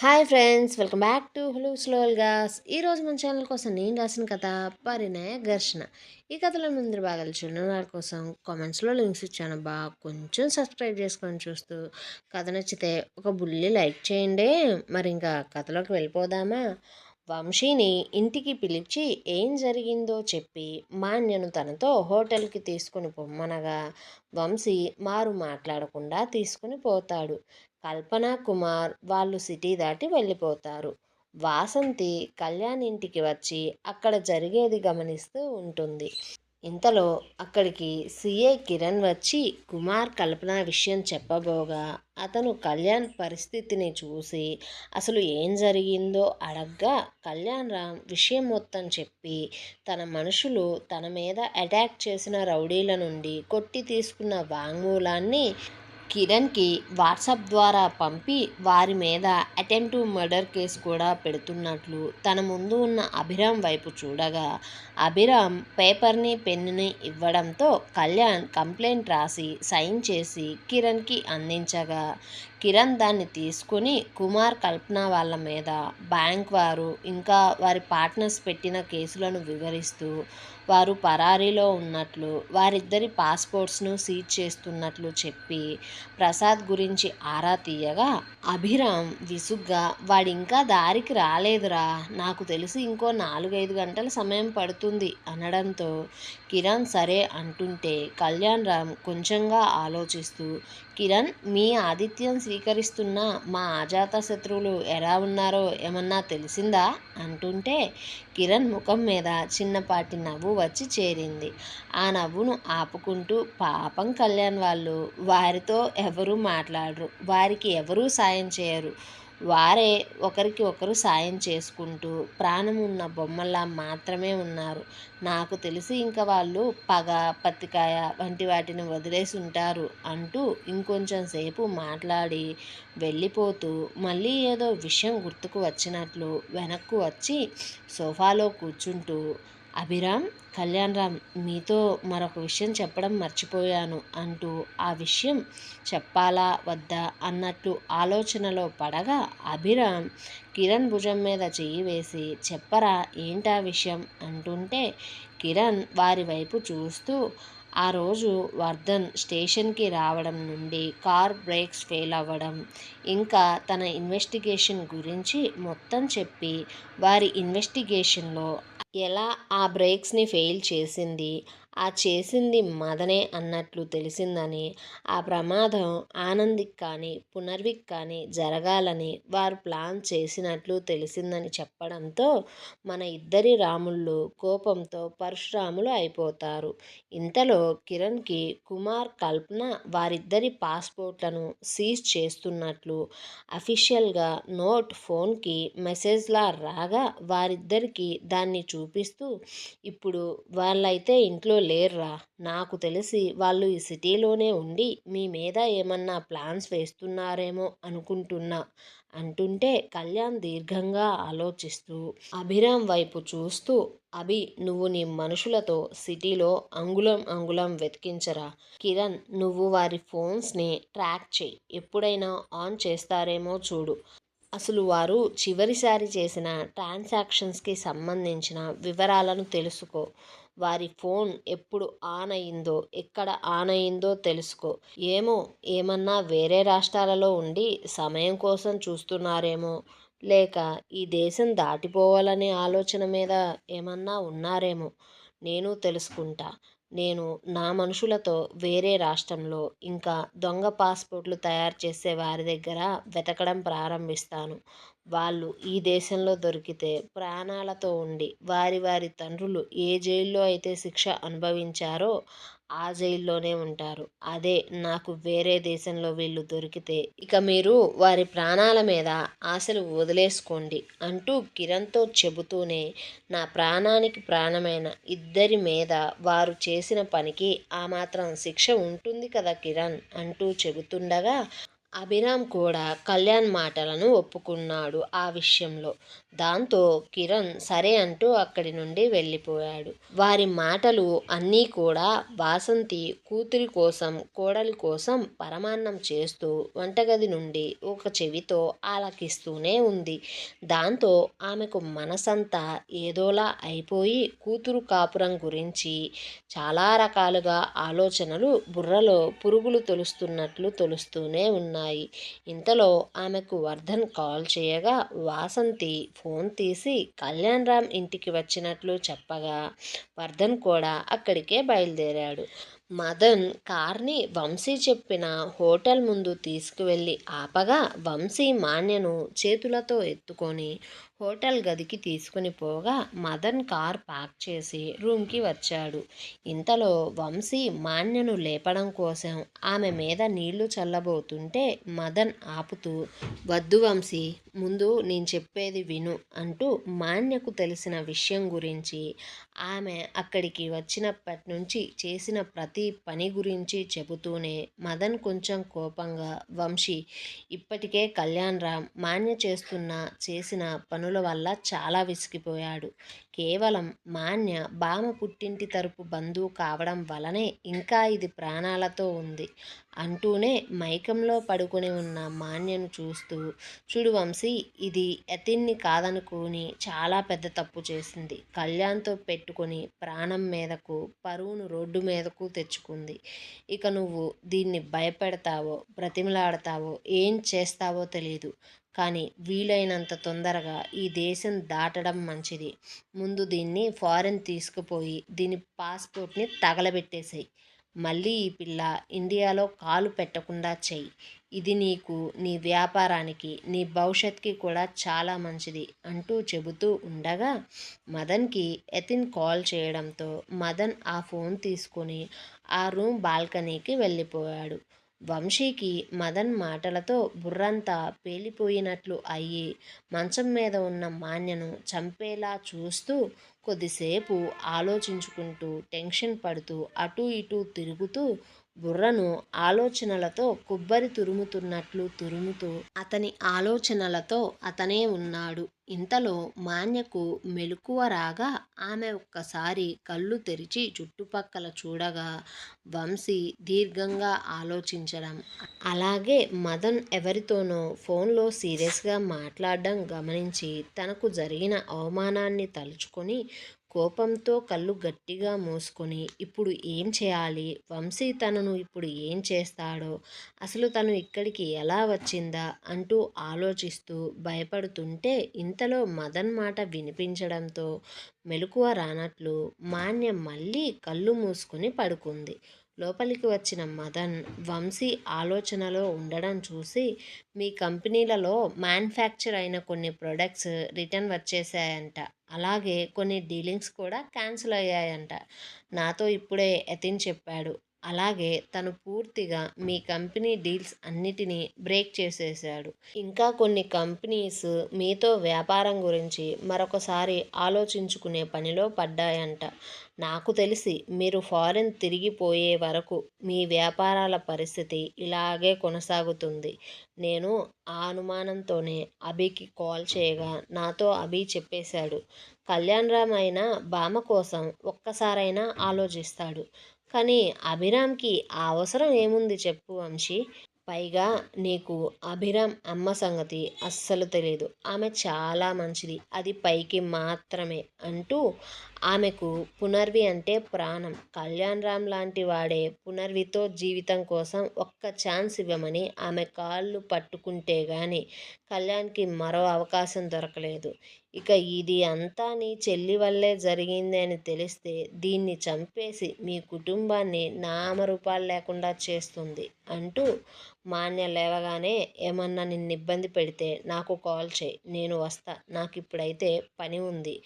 Hi friends, welcome back to hello స్లోల్గాస్. ఈరోజు మన ఛానల్ కోసం నేను రాసిన కథ పరిణయ ఘర్షణ. ఈ కథలో ముందు భాగాలు చూడడం వారి కోసం కామెంట్స్లో లింక్స్ ఇచ్చాను. కొంచెం సబ్స్క్రైబ్ చేసుకొని చూస్తూ కథ నచ్చితే ఒక బుల్లి లైక్ చేయండి. మరి ఇంకా కథలోకి వెళ్ళిపోదామా? వంశీని ఇంటికి పిలిచి ఏం జరిగిందో చెప్పి మాన్యను తనతో హోటల్కి తీసుకుని పొమ్మనగా వంశీ మారు మాట్లాడకుండా తీసుకుని పోతాడు. కల్పన కుమార్ వాళ్ళు సిటీ దాటి వెళ్ళిపోతారు. వాసంతి కళ్యాణ్ ఇంటికి వచ్చి అక్కడ జరిగేది గమనిస్తూ ఉంటుంది. ఇంతలో అక్కడికి సిఏ కిరణ్ వచ్చి కుమార్ కల్పన విషయం చెప్పబోగా అతను కళ్యాణ్ పరిస్థితిని చూసి అసలు ఏం జరిగిందో అడగ్గా కళ్యాణ్ రామ్ విషయం మొత్తం చెప్పి తన మనుషులు తన మీద అటాక్ చేసిన రౌడీల నుండి కొట్టి తీసుకున్న వాంగ్మూలాన్ని కిరణ్కి వాట్సాప్ ద్వారా పంపి వారి మీద అటెంప్ట్ మర్డర్ కేసు కూడా పెడుతున్నట్లు తన ముందు ఉన్న అభిరామ్ వైపు చూడగా అభిరామ్ పేపర్ని పెన్నుని ఇవ్వడంతో కళ్యాణ్ కంప్లైంట్ రాసి సైన్ చేసి కిరణ్కి అందించగా కిరణ్ దాన్ని తీసుకుని కుమార్ కల్పన వాళ్ళ మీద బ్యాంక్ వారు ఇంకా వారి పార్ట్నర్స్ పెట్టిన కేసులను వివరిస్తూ వారు పరారీలో ఉన్నట్లు వారిద్దరి పాస్పోర్ట్స్ను సీజ్ చేస్తున్నట్లు చెప్పి ప్రసాద్ గురించి ఆరా తీయగా అభిరామ్ విసుగ్గా వాడింకా దారికి రాలేదురా, నాకు తెలిసి ఇంకో 4-5 గంటల సమయం పడుతుంది అనడంతో కిరణ్ సరే అంటుంటే కళ్యాణ్ రామ్ కొంచెంగా ఆలోచిస్తూ కిరణ్, మీ ఆతిథ్యం స్వీకరిస్తున్న మా అజాత శత్రువులు ఎలా ఉన్నారో ఏమన్నా తెలిసిందా అంటుంటే కిరణ్ ముఖం మీద చిన్నపాటి నవ్వు వచ్చి చేరింది. ఆ నవ్వును ఆపుకుంటూ పాపం కళ్యాణ్ వాళ్ళు వారితో ఎవరూ మాట్లాడరు, వారికి ఎవరూ సాయం చేయరు, వారే ఒకరికి ఒకరు సాయం చేసుకుంటూ ప్రాణం ఉన్న బొమ్మల్లా మాత్రమే ఉన్నారు, నాకు తెలిసి ఇంకా వాళ్ళు పగ పత్తికాయ వంటి వాటిని వదిలేసి ఉంటారు అంటూ ఇంకొంచెం సేపు మాట్లాడి వెళ్ళిపోతూ మళ్ళీ ఏదో విషయం గుర్తుకు వచ్చినట్లు వెనక్కు వచ్చి సోఫాలో కూర్చుంటూ అభిరామ్, కళ్యాణ్ రామ్ మీతో మరొక విషయం చెప్పడం మర్చిపోయాను అంటూ ఆ విషయం చెప్పాలా వద్దా అన్నట్లు ఆలోచనలో పడగా అభిరామ్ కిరణ్ భుజం మీద చెయ్యి వేసి చెప్పరా ఏంటా విషయం అంటుంటే కిరణ్ వారి వైపు చూస్తూ ఆ రోజు వర్ధన్ స్టేషన్కి రావడం నుండి కార్ బ్రేక్స్ ఫెయిల్ అవ్వడం ఇంకా తన ఇన్వెస్టిగేషన్ గురించి మొత్తం చెప్పి వారి ఇన్వెస్టిగేషన్లో ఎలా ఆ బ్రేక్స్ని ఫెయిల్ చేసింది, ఆ చేసింది మదనే అన్నట్లు తెలిసిందని, ఆ ప్రమాదం ఆనందికి కానీ పునర్విక్ కానీ జరగాలని వారు ప్లాన్ చేసినట్లు తెలిసిందని చెప్పడంతో మన ఇద్దరి రాముళ్ళు కోపంతో పరశురాములు అయిపోతారు. ఇంతలో కిరణ్కి కుమార్ కల్పన వారిద్దరి పాస్పోర్ట్లను సీజ్ చేస్తున్నట్లు అఫీషియల్గా నోట్ ఫోన్కి మెసేజ్లా రాగా వారిద్దరికీ దాన్ని చూపిస్తూ ఇప్పుడు వాళ్ళైతే ఇంట్లో లేర్రా, నాకు తెలిసి వాళ్ళు ఈ సిటీలోనే ఉండి మీ మీద ఏమన్నా ప్లాన్స్ వేస్తున్నారేమో అనుకుంటున్నా అంటుంటే కళ్యాణ్ దీర్ఘంగా ఆలోచిస్తూ అభిరామ్ వైపు చూస్తూ అభి, నువ్వు నీ మనుషులతో సిటీలో అంగుళం అంగుళం వెతికించరా, కిరణ్ నువ్వు వారి ఫోన్స్ని ట్రాక్ చేయి, ఎప్పుడైనా ఆన్ చేస్తారేమో చూడు, అసలు వారు చివరిసారి చేసిన ట్రాన్సాక్షన్స్కి సంబంధించిన వివరాలను తెలుసుకో, వారి ఫోన్ ఎప్పుడు ఆన్ అయిందో ఎక్కడ ఆన్ అయిందో తెలుసుకో, ఏమన్నా వేరే రాష్ట్రాలలో ఉండి సమయం కోసం చూస్తున్నారేమో లేక ఈ దేశం దాటిపోవాలనే ఆలోచన మీద ఏమన్నా ఉన్నారేమో నేను తెలుసుకుంటా, నేను నా మనుషులతో వేరే రాష్ట్రంలో ఇంకా దొంగ పాస్పోర్ట్లు తయారు చేసే వారి దగ్గర వెతకడం ప్రారంభిస్తాను, వాళ్ళు ఈ దేశంలో దొరికితే ప్రాణాలతో ఉండి వారి వారి తండ్రులు ఏ జైల్లో అయితే శిక్ష అనుభవించారో ఆ జైల్లోనే ఉంటారు, అదే నాకు వేరే దేశంలో వీళ్ళు దొరికితే ఇక మీరు వారి ప్రాణాల మీద ఆశలు వదిలేసుకోండి అంటూ కిరణ్తో చెబుతూనే నా ప్రాణానికి ప్రాణమైన ఇద్దరి మీద వారు చేసిన పనికి ఆ మాత్రం శిక్ష ఉంటుంది కదా కిరణ్ అంటూ చెబుతుండగా అభిరామ్ కూడా కళ్యాణ్ మాటలను ఒప్పుకున్నాడు ఆ విషయంలో. దాంతో కిరణ్ సరే అంటూ అక్కడి నుండి వెళ్ళిపోయాడు. వారి మాటలు అన్నీ కూడా వాసంతి కూతురి కోసం, కోడలి కోసం పరమాన్నం చేస్తూ వంటగది నుండి ఒక చెవితో ఆలకిస్తూనే ఉంది. దాంతో ఆమెకు మనసంతా ఏదోలా అయిపోయి కూతురు కాపురం గురించి చాలా రకాలుగా ఆలోచనలు బుర్రలో పురుగులు తొలుస్తున్నట్లు తొలుస్తూనే ఉన్నాయి. ఇంతలో ఆమెకు వర్ధన్ కాల్ చేయగా వాసంతి ఫోన్ తీసి కళ్యాణ్ రామ్ ఇంటికి వచ్చినట్లు చెప్పగా వర్ధన్ కూడా అక్కడికే బయలుదేరాడు. మదన్ కార్ని వంశీ చెప్పిన హోటల్ ముందు తీసుకువెళ్ళి ఆపగా వంశీ మాన్యను చేతులతో ఎత్తుకొని హోటల్ గదికి తీసుకుని పోగా మదన్ కార్ పార్క్ చేసి రూమ్కి వచ్చాడు. ఇంతలో వంశీ మాన్యను లేపడం కోసం ఆమె మీద నీళ్లు చల్లబోతుంటే మదన్ ఆపుతూ, వద్దు వంశీ, ముందు నేను చెప్పేది విను అంటూ మాన్యకు తెలిసిన విషయం గురించి, ఆమె అక్కడికి వచ్చినప్పటి నుంచి చేసిన ప్రతి పని గురించి చెబుతూనే మదన్ కొంచెం కోపంగా, వంశీ, ఇప్పటికే కళ్యాణ్ రామ్ మాన్య చేసిన పనుల వల్ల చాలా విసిగిపోయాడు. కేవలం మాన్య బామ పుట్టింటి తరపు బంధువు కావడం వలనే ఇంకా ఇది ప్రాణాలతో ఉంది అంటూనే మైకంలో పడుకొని ఉన్న మాన్యను చూస్తూ, చూడు వంశీ, ఇది యతిన్ని కాదనుకుని చాలా పెద్ద తప్పు చేసింది. కళ్యాణ్తో పెట్టుకొని ప్రాణం మీదకు, పరువును రోడ్డు మీదకు తెచ్చుకుంది. ఇక నువ్వు దీన్ని భయపెడతావో, బ్రతిమలాడతావో, ఏం చేస్తావో తెలీదు. కానీ వీలైనంత తొందరగా ఈ దేశం దాటడం మంచిది. ముందు దీన్ని ఫారెన్ తీసుకుపోయి దీని పాస్పోర్ట్ని తగలబెట్టేసేయ్. మళ్ళీ ఈ పిల్ల ఇండియాలో కాలు పెట్టకుండా చెయ్యి. ఇది నీకు, నీ వ్యాపారానికి, నీ భవిష్యత్కి కూడా చాలా మంచిది అంటూ చెబుతూ ఉండగా మదన్కి యతిన్ కాల్ చేయడంతో మదన్ ఆ ఫోన్ తీసుకొని ఆ రూమ్ బాల్కనీకి వెళ్ళిపోయాడు. వంశీకి మదన్ మాటలతో బుర్రంతా పేలిపోయినట్లు అయ్యి మంచం మీద ఉన్న మాన్యను చంపేలా చూస్తూ కొద్దిసేపు ఆలోచించుకుంటూ టెన్షన్ పడుతూ అటూ ఇటూ తిరుగుతూ బుర్రను ఆలోచనలతో కొబ్బరి తురుముతున్నట్లు తురుముతూ అతని ఆలోచనలతో అతనే ఉన్నాడు. ఇంతలో మాన్యకు మెలకువ రాగా ఆమె ఒక్కసారి కళ్ళు తెరిచి చుట్టుపక్కల చూడగా వంశీ దీర్ఘంగా ఆలోచించడం, అలాగే మదన్ ఎవరితోనో ఫోన్లో సీరియస్గా మాట్లాడడం గమనించి తనకు జరిగిన అవమానాన్ని తలుచుకొని కోపంతో కళ్ళు గట్టిగా మూసుకొని ఇప్పుడు ఏం చేయాలి, వంశీ తనను ఇప్పుడు ఏం చేస్తాడో, అసలు తను ఇక్కడికి ఎలా వచ్చిందా అంటూ ఆలోచిస్తూ భయపడుతుంటే ఇంతలో మదన్ మాట వినిపించడంతో మెలకువ రానట్లు మాన్య మళ్ళీ కళ్ళు మూసుకొని పడుకుంది. లోపలికి వచ్చిన మదన్ వంశీ ఆలోచనలో ఉండడం చూసి, మీ కంపెనీలలో మ్యానుఫ్యాక్చర్ అయిన కొన్ని ప్రొడక్ట్స్ రిటర్న్ వచ్చేసాయంట, అలాగే కొన్ని డీలింగ్స్ కూడా క్యాన్సిల్ అయ్యాయంట. నాతో ఇప్పుడే యతిన్ చెప్పాడు. అలాగే తను పూర్తిగా మీ కంపెనీ డీల్స్ అన్నిటినీ బ్రేక్ చేసేశాడు. ఇంకా కొన్ని కంపెనీస్ మీతో వ్యాపారం గురించి మరొకసారి ఆలోచించుకునే పనిలో పడ్డాయంట. నాకు తెలిసి మీరు ఫారెన్ తిరిగిపోయే వరకు మీ వ్యాపారాల పరిస్థితి ఇలాగే కొనసాగుతుంది. నేను ఆ అనుమానంతోనే అభికి కాల్ చేయగా నాతో అభి చెప్పేశాడు, కళ్యాణ్ రామ్ అయినా బామ కోసం ఒక్కసారైనా ఆలోచిస్తాడు. కానీ అభిరామ్కి ఆ అవసరం ఏముంది చెప్పు వంశీ. పైగా నీకు అభిరామ్ అమ్మ సంగతి అస్సలు తెలీదు. ఆమె చాలా మంచిది, అది పైకి మాత్రమే అంటూ ఆమెకు పునర్వి అంటే ప్రాణం. కళ్యాణ్ రామ్ లాంటి వాడే పునర్వితో జీవితం కోసం ఒక్క ఛాన్స్ ఇవ్వమని ఆమె కాళ్ళు పట్టుకుంటే గాని కళ్యాణ్కి మరో అవకాశం దొరకలేదు. ఇక ఇది అంతా నీ చెల్లి వల్లే జరిగింది అని తెలిస్తే దీన్ని చంపేసి మీ కుటుంబాన్ని నామరూపాలు లేకుండా చేస్తుంది అంటూ మాన్య లేవగానే, ఏమన్నా నిన్ను ఇబ్బంది పెడితే నాకు కాల్ చేయి, నేను వస్తా, నాకు ఇప్పుడైతే పని ఉంది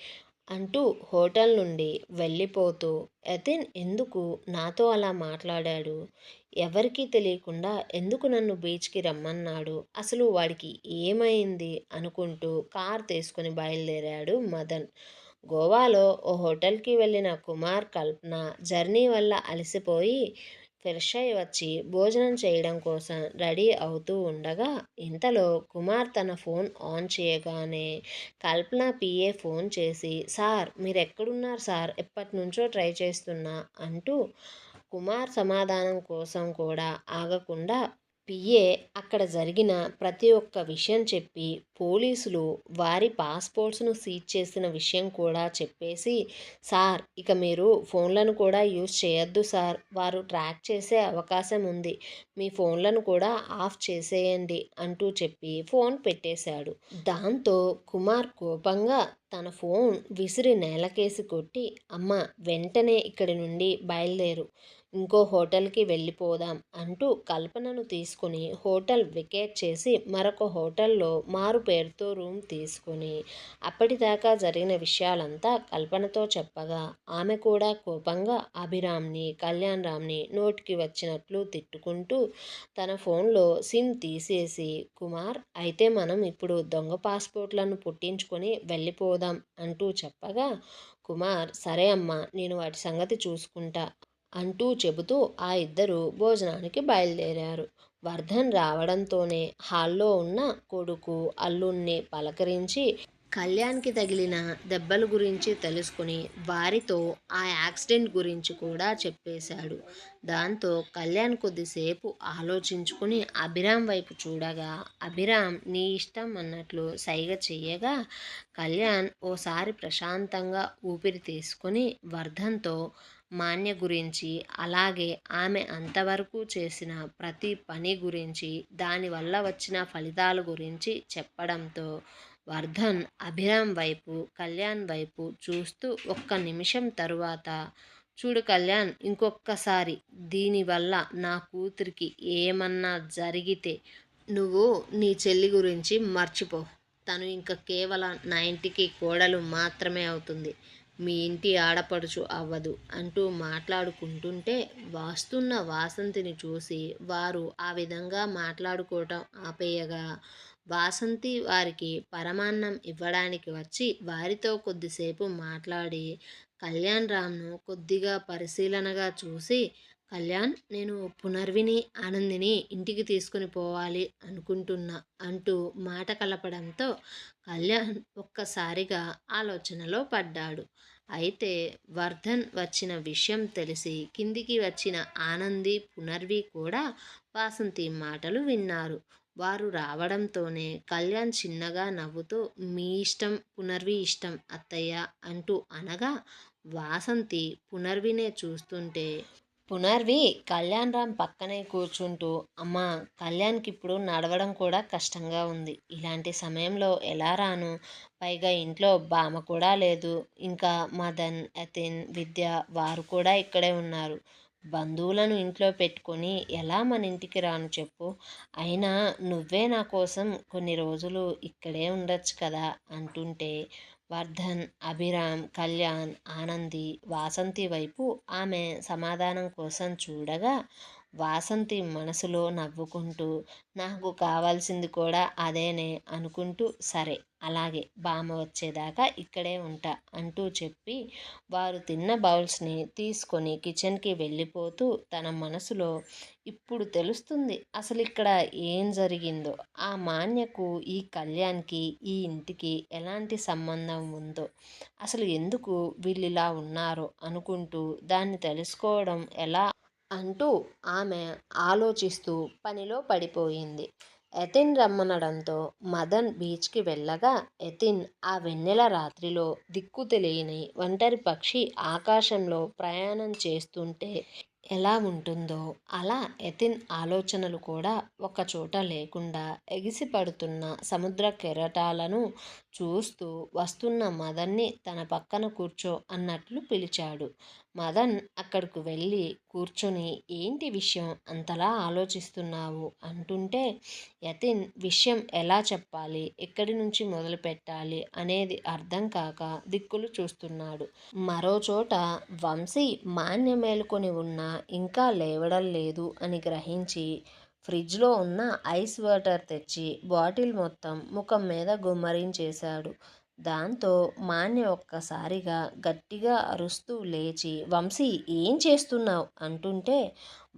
అంటూ హోటల్ నుండి వెళ్ళిపోతూ, యతిన్ ఎందుకు నాతో అలా మాట్లాడాడు, ఎవరికీ తెలియకుండా ఎందుకు నన్ను బీచ్కి రమ్మన్నాడు, అసలు వాడికి ఏమైంది అనుకుంటూ కార్ తీసుకుని బయలుదేరాడు మదన్. గోవాలో ఓ హోటల్కి వెళ్ళిన కుమార్, కల్పన జర్నీ వల్ల అలసిపోయి ఫ్రెష్ అయి వచ్చి భోజనం చేయడం కోసం రెడీ అవుతూ ఉండగా ఇంతలో కుమార్ తన ఫోన్ ఆన్ చేయగానే కల్పన పిఏ ఫోన్ చేసి, సార్ మీరెక్కడున్నారు సార్, ఎప్పటి నుంచో ట్రై చేస్తున్నా అంటూ కుమార్ సమాధానం కోసం కూడా ఆగకుండా పిఏ అక్కడ జరిగిన ప్రతి ఒక్క విషయం చెప్పి పోలీసులు వారి పాస్పోర్ట్స్ను సీజ్ చేసిన విషయం కూడా చెప్పేసి, సార్ ఇక మీరు ఫోన్లను కూడా యూజ్ చేయొద్దు సార్, వారు ట్రాక్ చేసే అవకాశం ఉంది, మీ ఫోన్లను కూడా ఆఫ్ చేసేయండి అంటూ చెప్పి ఫోన్ పెట్టేశాడు. దాంతో కుమార్ కోపంగా తన ఫోన్ విసిరి నేలకేసి కొట్టి, అమ్మ వెంటనే ఇక్కడి నుండి బయలుదేరు, ఇంకో హోటల్కి వెళ్ళిపోదాం అంటూ కల్పనను తీసుకుని హోటల్ వెకేట్ చేసి మరొక హోటల్లో మారు పేరుతో రూమ్ తీసుకుని అప్పటిదాకా జరిగిన విషయాలంతా కల్పనతో చెప్పగా ఆమె కూడా కోపంగా అభిరామ్ని, కళ్యాణ్ రామ్ని నోటికి వచ్చినట్లు తిట్టుకుంటూ తన ఫోన్లో సిమ్ తీసేసి, కుమార్ అయితే మనం ఇప్పుడు దొంగ పాస్పోర్ట్లను పుట్టించుకొని వెళ్ళిపోదాం అంటూ చెప్పగా కుమార్ సరే అమ్మా నేను వాటి సంగతి చూసుకుంటా అంటూ చెబుతూ ఆ ఇద్దరు భోజనానికి బయలుదేరారు. వర్ధన్ రావడంతోనే హాల్లో ఉన్న కొడుకు అల్లుణ్ణి పలకరించి కళ్యాణ్కి తగిలిన దెబ్బల గురించి తెలుసుకుని వారితో ఆ యాక్సిడెంట్ గురించి కూడా చెప్పేశాడు. దాంతో కళ్యాణ్ కొద్దిసేపు ఆలోచించుకుని అభిరామ్ వైపు చూడగా అభిరామ్ నీ ఇష్టం అన్నట్లు సైగ చెయ్యగా కళ్యాణ్ ఓసారి ప్రశాంతంగా ఊపిరి తీసుకుని వర్ధన్తో మాన్య గురించి అలాగే ఆమె అంతవరకు చేసిన ప్రతి పని గురించి దానివల్ల వచ్చిన ఫలితాల గురించి చెప్పడంతో వర్ధన్ అభిరామ్ వైపు కళ్యాణ్ వైపు చూస్తూ ఒక్క నిమిషం తరువాత చూడు కళ్యాణ్ ఇంకొక్కసారి దీనివల్ల నా కూతురికి ఏమన్నా జరిగితే నువ్వు నీ చెల్లి గురించి మర్చిపో, తను ఇంకా కేవలం నా ఇంటికి కోడలు మాత్రమే అవుతుంది, మీ ఇంటి ఆడపడుచు అవ్వదు అంటూ మాట్లాడుకుంటుంటే వస్తున్న వాసంతిని చూసి వారు ఆ విధంగా మాట్లాడుకోవటం ఆపేయగా వాసంతి వారికి పరమాన్నం ఇవ్వడానికి వచ్చి వారితో కొద్దిసేపు మాట్లాడి కళ్యాణ్ రామ్ను కొద్దిగా పరిశీలనగా చూసి, కళ్యాణ్ నేను పునర్విని ఆనందిని ఇంటికి తీసుకుని పోవాలి అనుకుంటున్నా అంటూ మాట కలపడంతో కళ్యాణ్ ఒక్కసారిగా ఆలోచనలో పడ్డాడు. అయితే వర్ధన్ వచ్చిన విషయం తెలిసి కిందికి వచ్చిన ఆనంది పునర్వి కూడా వాసంతి మాటలు విన్నారు. వారు రావడంతోనే కళ్యాణ్ చిన్నగా నవ్వుతూ మీ ఇష్టం పునర్వి ఇష్టం అత్తయ్య అంటూ అనగా వాసంతి పునర్వినే చూస్తుంటే పునర్వి కళ్యాణ్ రామ్ పక్కనే కూర్చుంటూ అమ్మా కళ్యాణ్కి ఇప్పుడు నడవడం కూడా కష్టంగా ఉంది, ఇలాంటి సమయంలో ఎలా రాను, పైగా ఇంట్లో బామ కూడా లేదు, ఇంకా మదన్ యతిన్ విద్య వారు కూడా ఇక్కడే ఉన్నారు, బంధువులను ఇంట్లో పెట్టుకొని ఎలా మన ఇంటికి రాను చెప్పు, అయినా నువ్వే నా కోసం కొన్ని రోజులు ఇక్కడే ఉండొచ్చు కదా అంటుంటే వర్ధన్ అభిరామ్ కళ్యాణ్ ఆనంది వాసంతి వైపు ఆమె సమాధానం కోసం చూడగా వాసంతి మనసులో నవ్వుకుంటూ నాకు కావాల్సింది కూడా అదేనే అనుకుంటూ సరే అలాగే బామ్మ వచ్చేదాకా ఇక్కడే ఉంటా అంటూ చెప్పి వారు తిన్న బౌల్స్ని తీసుకొని కిచెన్కి వెళ్ళిపోతూ తన మనసులో ఇప్పుడు తెలుస్తుంది అసలు ఇక్కడ ఏం జరిగిందో, ఆ మాన్యకు ఈ కళ్యాణ్కి ఈ ఇంటికి ఎలాంటి సంబంధం ఉందో, అసలు ఎందుకు వీళ్ళిలా ఉన్నారో అనుకుంటూ దాన్ని తెలుసుకోవడం ఎలా అంటూ ఆమె ఆలోచిస్తూ పనిలో పడిపోయింది. యతిన్ రమ్మనడంతో మదన్ బీచ్కి వెళ్ళగా యతిన్ ఆ వెన్నెల రాత్రిలో దిక్కు తెలియని ఒంటరి పక్షి ఆకాశంలో ప్రయాణం చేస్తుంటే ఎలా ఉంటుందో అలా యతిన్ ఆలోచనలు కూడా ఒకచోట లేకుండా ఎగిసిపడుతున్న సముద్ర కెరటాలను చూస్తూ వస్తున్న మదన్ని తన పక్కన కూర్చో అన్నట్లు పిలిచాడు. మదన్ అక్కడకు వెళ్ళి కూర్చొని ఏంటి విషయం అంతలా ఆలోచిస్తున్నావు అంటుంటే యతిన్ విషయం ఎలా చెప్పాలి, ఎక్కడి నుంచి మొదలు పెట్టాలి అనేది అర్థం కాక దిక్కులు చూస్తున్నాడు. మరోచోట వంశీ మాన్య మేలుకొని ఉన్నా ఇంకా లేవడం లేదు అని గ్రహించి ఫ్రిడ్జ్లో ఉన్న ఐస్ వాటర్ తెచ్చి బాటిల్ మొత్తం ముఖం మీద గుమ్మరించేశాడు. దాంతో మాన్య ఒక్కసారిగా గట్టిగా అరుస్తూ లేచి వంశీ ఏం చేస్తున్నావు అంటుంటే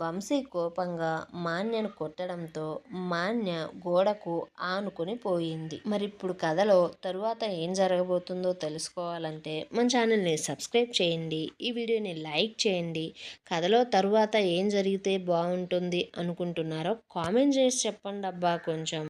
వంశీ కోపంగా మాన్యను కొట్టడంతో మాన్య గోడకు ఆనుకొని పోయింది. మరి ఇప్పుడు కథలో తరువాత ఏం జరగబోతుందో తెలుసుకోవాలంటే మన ఛానల్ని సబ్స్క్రైబ్ చేయండి, ఈ వీడియోని లైక్ చేయండి. కథలో తరువాత ఏం జరిగితే బాగుంటుంది అనుకుంటున్నారో కామెంట్ చేసి చెప్పండి అబ్బా కొంచెం.